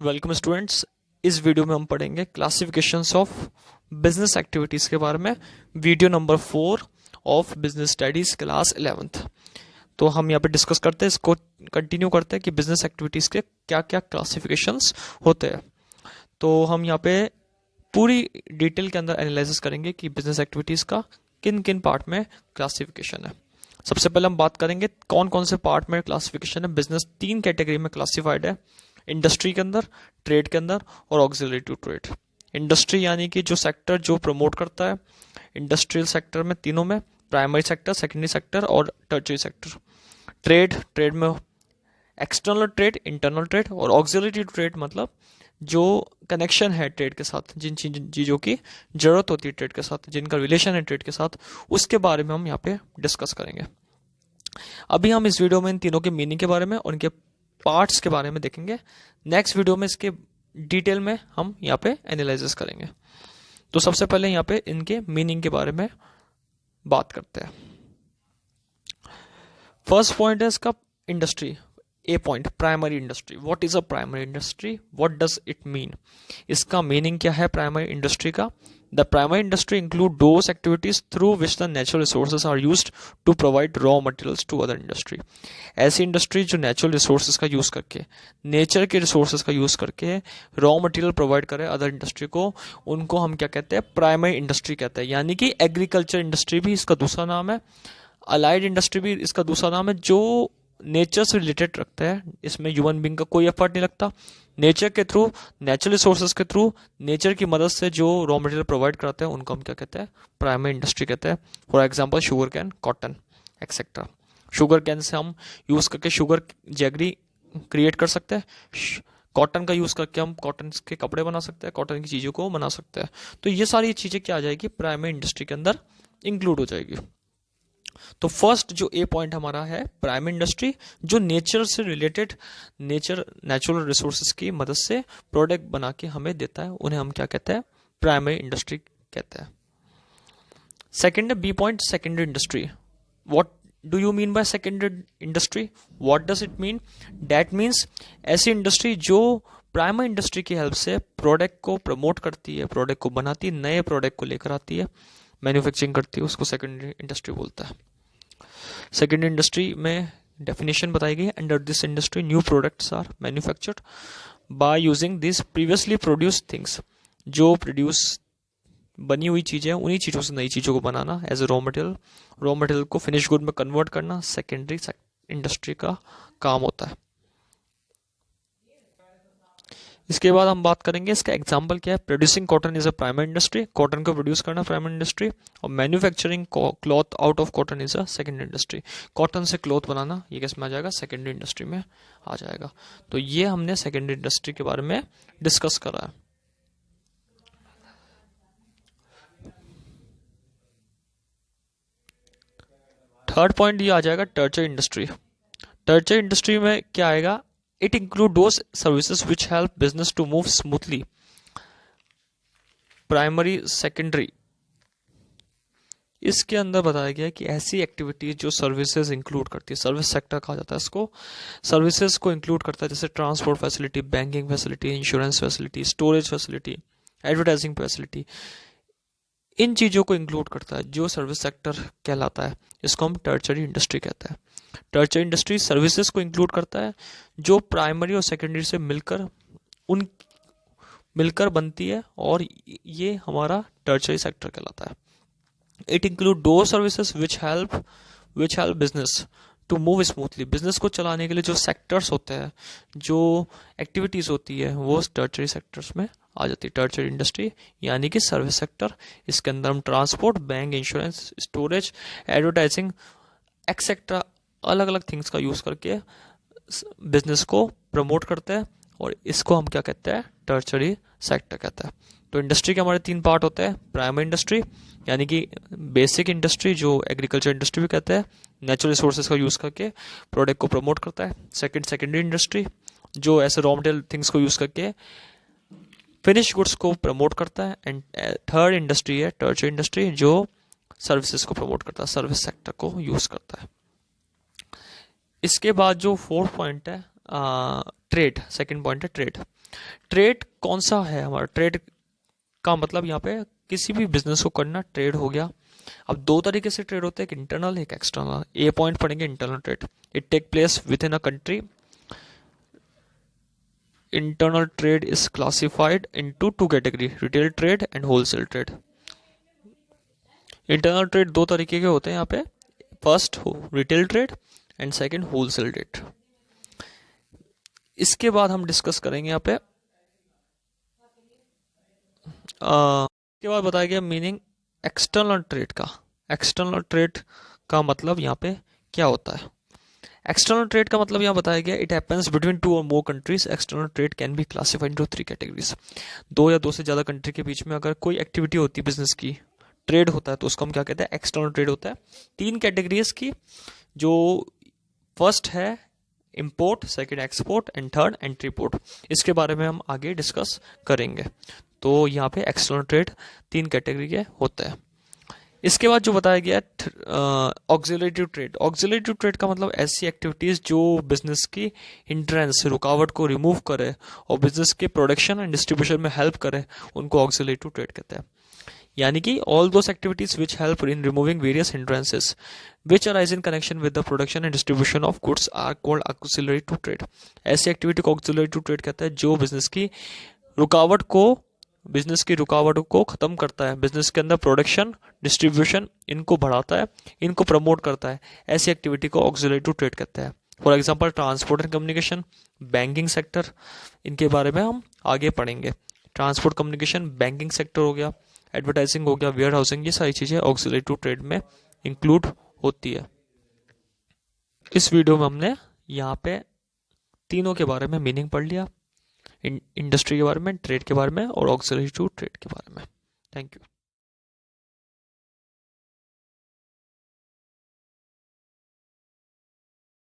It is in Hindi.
Welcome students. इस वीडियो में हम पढ़ेंगे क्लासिफिकेशंस ऑफ बिजनेस एक्टिविटीज़ के बारे में। Video number 4 of business studies class 11th। तो हम यहाँ पे डिस्कस करते हैं, इसको कंटिन्यू करते हैं कि बिजनेस एक्टिविटीज़ के क्या क्या क्लासिफिकेशंस होते हैं। तो हम यहाँ पे पूरी डिटेल के अंदर एनालिसिस करेंगे कि बिजनेस एक्टिविटीज़ का किन किन पार्ट में क्लासिफिकेशन है। सबसे पहले हम बात करेंगे कौन कौन से पार्ट में क्लासिफिकेशन है। बिजनेस 3 कैटेगरी में क्लासिफाइड है, इंडस्ट्री के अंदर, ट्रेड के अंदर और ऑक्सिलरी टू ट्रेड। इंडस्ट्री यानी कि जो सेक्टर जो प्रमोट करता है, इंडस्ट्रियल सेक्टर में तीनों में, प्राइमरी सेक्टर, सेकेंडरी सेक्टर और टर्शियरी सेक्टर। ट्रेड, ट्रेड में एक्सटर्नल ट्रेड, इंटरनल ट्रेड और ऑक्सिलरी ट्रेड मतलब जो कनेक्शन है ट्रेड के साथ, जिन चीज़ों की जरूरत होती है ट्रेड के साथ, जिनका रिलेशन है ट्रेड के साथ, उसके बारे में हम यहाँ पे डिस्कस करेंगे। अभी हम इस वीडियो में इन तीनों के मीनिंग के बारे में, उनके पार्ट्स के बारे में देखेंगे। नेक्स्ट वीडियो में इसके डिटेल में हम यहाँ पे एनालिसिस करेंगे। तो सबसे पहले यहाँ पे इनके मीनिंग के बारे में बात करते हैं। फर्स्ट पॉइंट है इसका industry. A point, primary industry. What is a primary industry, what does it mean. इसका मीनिंग क्या है प्राइमरी इंडस्ट्री का। The primary industry include those activities through which the natural resources are used to provide raw materials to other industry. ऐसी इंडस्ट्री जो नेचुरल रिसोर्सेज का यूज करके, नेचर के रिसोर्सेज का यूज करके रॉ मटेरियल प्रोवाइड करे अदर इंडस्ट्री को, उनको हम क्या कहते हैं, प्राइमरी इंडस्ट्री कहते हैं। यानी कि एग्रीकल्चर इंडस्ट्री भी इसका दूसरा नाम है, अलाइड इंडस्ट्री भी इसका दूसरा नाम है, जो नेचर से रिलेटेड रखता है। इसमें ह्यूमन बींग का कोई एफर्ट नहीं लगता। नेचर के थ्रू, नेचुरल रिसोर्सेज के थ्रू, नेचर की मदद से जो रॉ मटेरियल प्रोवाइड कराते हैं उनको हम क्या कहते हैं, प्राइमरी इंडस्ट्री कहते हैं। For example sugar cane, cotton etcetera. Sugar can say हम यूज करके शुगर जैगरी क्रिएट कर सकते हैं। कॉटन का यूज करके हम कॉटन के कपड़े बना सकते हैं, कॉटन की चीजों को बना सकते हैं। तो ये सारी चीजें क्या आ जाएगी, प्राइमरी इंडस्ट्री के अंदर इंक्लूड हो जाएगी। तो फर्स्ट जो ए पॉइंट हमारा है, प्राइमरी इंडस्ट्री जो नेचर से रिलेटेड, नेचुरल रिसोर्सेज की मदद से प्रोडक्ट बना के हमें देता है, उन्हें हम क्या कहते हैं, प्राइमरी इंडस्ट्री कहते हैं। सेकेंड है B point, secondary industry. What do you mean by secondary industry, what does it mean. That means ऐसी इंडस्ट्री जो प्राइमरी इंडस्ट्री की हेल्प से प्रोडक्ट को प्रमोट करती है, प्रोडक्ट को बनाती है, नए प्रोडक्ट को लेकर आती है, मैन्युफैक्चरिंग करती है, उसको सेकेंडरी इंडस्ट्री बोलता है। सेकेंडरी इंडस्ट्री में डेफिनेशन बताई गई है, under this industry new products are manufactured by using this previously produced things. जो प्रोड्यूस बनी हुई चीजें हैं, उन्हीं चीजों से नई चीजों को बनाना as a raw material, raw material को फिनिश गुड में कन्वर्ट करना सेकेंडरी इंडस्ट्री का काम होता है। इसके बाद हम बात करेंगे इसका एग्जांपल क्या है। Producing cotton is a primary industry, cotton को प्रोड्यूस करना प्राइमरी इंडस्ट्री। और manufacturing cloth out of cotton is a secondary industry, cotton से क्लॉथ बनाना ये किस में आ जाएगा, सेकेंडरी इंडस्ट्री में आ जाएगा। तो ये हमने सेकेंडरी इंडस्ट्री के बारे में डिस्कस करा है। थर्ड पॉइंट ये आ जाएगा टर्शियरी इंडस्ट्री। टर्शियरी इंडस्ट्री में क्या आएगा, it include those services which help business to move smoothly. Primary, secondary, इसके अंदर बताया गया है कि ऐसी एक्टिविटीज जो सर्विसेज इंक्लूड करती है, सर्विस सेक्टर कहा जाता है इसको, सर्विसेज को इंक्लूड करता है, जैसे transport facility, banking facility, insurance facility, storage facility, advertising facility, इन चीजों को इंक्लूड करता है जो सर्विस सेक्टर कहलाता है। इसको हम टर्शियरी इंडस्ट्री कहते हैं। टर्शियरी इंडस्ट्री सर्विसेज को इंक्लूड करता है जो प्राइमरी और सेकेंडरी से मिलकर बनती है, और ये हमारा टर्शियरी सेक्टर कहलाता है। It include those services which help business to move smoothly. Business को चलाने के लिए जो सेक्टर्स होते हैं, जो एक्टिविटीज होती है, वो टर्शियरी सेक्टर्स में आ जाती है। टर्शियरी इंडस्ट्री यानी कि सर्विस सेक्टर, इसके अंदर हम transport, bank, insurance, storage, advertising etcetera अलग अलग थिंग्स का यूज करके बिजनेस को प्रमोट करते हैं, और इसको हम क्या कहते हैं, टर्शियरी सेक्टर कहते हैं। तो इंडस्ट्री के हमारे 3 पार्ट होते हैं। प्राइमरी इंडस्ट्री यानी कि बेसिक इंडस्ट्री जो एग्रीकल्चर इंडस्ट्री भी कहते हैं, नेचुरल रिसोर्सेज का यूज करके प्रोडक्ट को प्रमोट करता है। सेकेंडरी इंडस्ट्री जो ऐसे रॉ मटेरियल थिंग्स को यूज करके फिनिश गुड्स को प्रमोट करता है। एंड थर्ड इंडस्ट्री है टर्शियरी इंडस्ट्री जो सर्विसेज को प्रमोट करता है, सर्विस सेक्टर को यूज करता है। इसके बाद जो फोर्थ पॉइंट है ट्रेड, सेकंड पॉइंट है ट्रेड। ट्रेड कौन सा है हमारा? ट्रेड का मतलब यहाँ पे किसी भी बिजनेस को करना ट्रेड हो गया। अब दो तरीके से ट्रेड होते हैं, एक इंटरनल एक एक्सटर्नल। ए पॉइंट पढ़ेंगे internal trade. It take place within a country. Internal trade is classified into two category, retail trade and wholesale trade. Internal trade दो तरीके के होते हैं यहाँ पे, फर्स्ट हो retail trade and second wholesale trade. इसके बाद हम डिस्कस करेंगे यहाँ पे इसके बाद बताया गया मीनिंग एक्सटर्नल ट्रेड का। एक्सटर्नल ट्रेड का मतलब यहाँ पे क्या होता है? एक्सटर्नल ट्रेड का मतलब यहाँ बताया गया, इट हैपेंस बिटवीन टू और मोर countries. External trade can be classified into three categories. दो या दो से ज्यादा कंट्री के बीच में अगर कोई एक्टिविटी होती है, बिजनेस की ट्रेड होता है, तो उसको हम क्या कहते हैं? एक्सटर्नल ट्रेड होता है। तीन कैटेगरीज की, जो फर्स्ट है import, second export and third entry port. इसके बारे में हम आगे डिस्कस करेंगे। तो यहाँ पे एक्सटर्नल ट्रेड तीन कैटेगरी के होते हैं। इसके बाद जो बताया गया ऑक्सिलरेटिव ट्रेड। ऑक्सिलरेटिव ट्रेड का मतलब ऐसी एक्टिविटीज जो बिजनेस की हिंड्रेंस, रुकावट को रिमूव करे और बिजनेस के प्रोडक्शन एंड डिस्ट्रीब्यूशन में हेल्प करे, उनको ऑक्सिलरेटिव ट्रेड कहते हैं। यानी कि all those activities which help in removing various hindrances which arise in connection with the production and distribution of goods are called auxiliary trade. ऐसी एक्टिविटी को ऑक्सिलरेटिव ट्रेड कहता है जो बिजनेस की रुकावट को खत्म करता है, बिजनेस के अंदर प्रोडक्शन, डिस्ट्रीब्यूशन इनको बढ़ाता है, इनको प्रमोट करता है। ऐसी एक्टिविटी को ऑक्सिलरेटिव ट्रेड कहते हैं। For example transport and communication, banking sector, इनके बारे में हम आगे पढ़ेंगे। ट्रांसपोर्ट, कम्युनिकेशन, बैंकिंग सेक्टर हो गया, एडवर्टाइजिंग हो गया, वेयर हाउसिंग, ये सारी चीजें ऑक्सिलरेटिव ट्रेड में इंक्लूड होती है। इस वीडियो में हमने यहाँ पे तीनों के बारे में मीनिंग पढ़ लिया, इंडस्ट्री के बारे में, ट्रेड के बारे में और ऑक्सिलरेटिव ट्रेड के बारे में। Thank you.